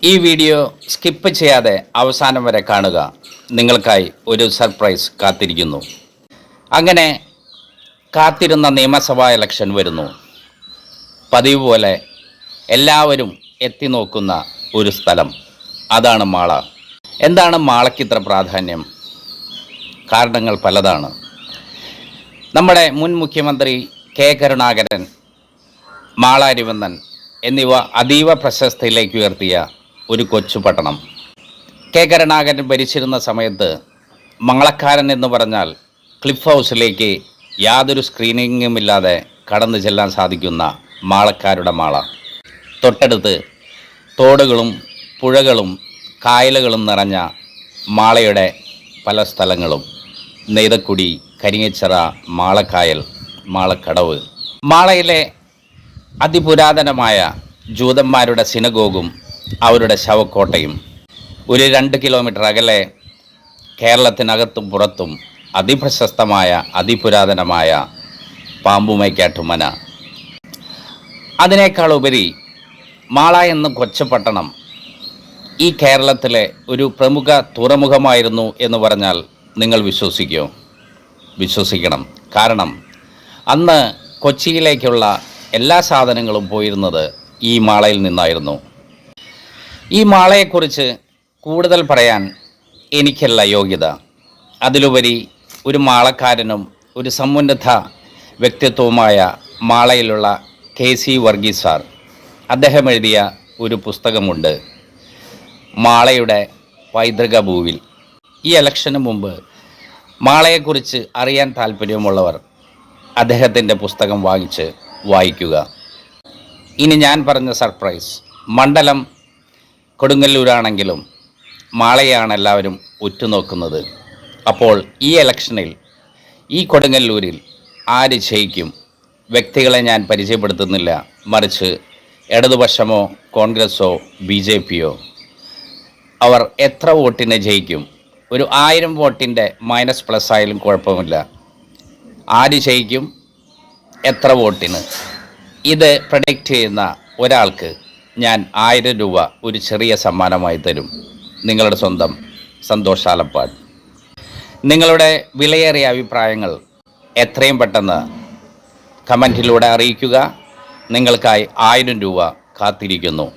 ഈ video skip ചെയ്യാതെ അവസാനം വരെ കാണുക. നിങ്ങൾക്കായി ഒരു സർപ്രൈസ് കാത്തിരിക്കുന്നു. അങ്ങനെ കാത്തിരുന്ന നിയമസഭാ ഇലക്ഷൻ വരുന്നു. പതിവ് പോലെ എല്ലാവരും എത്തി നോക്കുന്ന ഒരു സ്ഥലം, അതാണ് മാള. എന്താണ് മാളയ്ക്ക് ഇത്ര പ്രാധാന്യം? കാരണങ്ങൾ പലതാണ്. നമ്മുടെ മുൻ മുഖ്യമന്ത്രി കെ കരുണാകരൻ, മാള അരിവന്നൻ എന്നിവ അതീവ പ്രശസ്തിയിലേക്ക് ഉയർത്തിയ ഒരു കൊച്ചു പട്ടണം. കെ കരുണാകരൻ ഭരിച്ചിരുന്ന സമയത്ത് മംഗളക്കാരൻ എന്ന് പറഞ്ഞാൽ ക്ലിഫ് ഹൗസിലേക്ക് യാതൊരു സ്ക്രീനിങ്ങുമില്ലാതെ കടന്നു ചെല്ലാൻ സാധിക്കുന്ന മാളക്കാരുടെ മാള. തൊട്ടടുത്ത് തോടുകളും പുഴകളും കായലുകളും നിറഞ്ഞ മാളയുടെ പല സ്ഥലങ്ങളും, നെയ്തക്കുടി, കരിങ്ങച്ചിറ, മാളക്കായൽ, മാളക്കടവ്. മാളയിലെ അതിപുരാതനമായ ജൂതന്മാരുടെ സിനഗോഗും അവരുടെ ശവക്കോട്ടയും. ഒരു 2 കിലോമീറ്റർ അകലെ കേരളത്തിനകത്തും പുറത്തും അതിപ്രശസ്തമായ അതിപുരാതനമായ പാമ്പുമൈക്കാട്ടുമന. അതിനേക്കാൾ ഉപരി മാള എന്ന കൊച്ചുപട്ടണം ഈ കേരളത്തിലെ ഒരു പ്രമുഖ തുറമുഖമായിരുന്നു എന്ന് പറഞ്ഞാൽ നിങ്ങൾ വിശ്വസിക്കുമോ? വിശ്വസിക്കണം. കാരണം അന്ന് കൊച്ചിയിലേക്കുള്ള എല്ലാ സാധനങ്ങളും പോയിരുന്നത് ഈ മാളയിൽ നിന്നായിരുന്നു. ഈ മാളയെക്കുറിച്ച് കൂടുതൽ പറയാൻ എനിക്കല്ല യോഗ്യത. അതിലുപരി ഒരു മാളക്കാരനും ഒരു സമുന്നത വ്യക്തിത്വവുമായ മാളയിലുള്ള KC വർഗീസ് സാർ, അദ്ദേഹം എഴുതിയ ഒരു പുസ്തകമുണ്ട്, മാളയുടെ പൈതൃക ഭൂവിൽ. ഈ ഇലക്ഷന് മുമ്പ് മാളയെക്കുറിച്ച് അറിയാൻ താല്പര്യമുള്ളവർ അദ്ദേഹത്തിൻ്റെ പുസ്തകം വായിക്കുക. ഇനി ഞാൻ പറഞ്ഞ സർപ്രൈസ്, മണ്ഡലം കൊടുങ്ങല്ലൂരാണെങ്കിലും മാളയാണ് എല്ലാവരും ഉറ്റുനോക്കുന്നത്. അപ്പോൾ ഈ ഇലക്ഷനിൽ ഈ കൊടുങ്ങല്ലൂരിൽ ആര് ജയിക്കും? വ്യക്തികളെ ഞാൻ പരിചയപ്പെടുത്തുന്നില്ല, മറിച്ച് ഇടതുപക്ഷമോ കോൺഗ്രസ്സോ BJPയോ അവർ എത്ര വോട്ടിന് ജയിക്കും? ഒരു 1000 വോട്ടിൻ്റെ -+ ആയാലും കുഴപ്പമില്ല. ആര് ജയിക്കും, എത്ര വോട്ടിന്? ഇത് പ്രഡിക്റ്റ് ചെയ്യുന്ന ഒരാൾക്ക് ഞാൻ 1000 രൂപ ഒരു ചെറിയ സമ്മാനമായി തരും. നിങ്ങളുടെ സ്വന്തം സന്തോഷ് ആലപ്പാട്. നിങ്ങളുടെ വിലയേറിയ അഭിപ്രായങ്ങൾ എത്രയും പെട്ടെന്ന് കമൻറ്റിലൂടെ അറിയിക്കുക. നിങ്ങൾക്കായി 1000 രൂപ കാത്തിരിക്കുന്നു.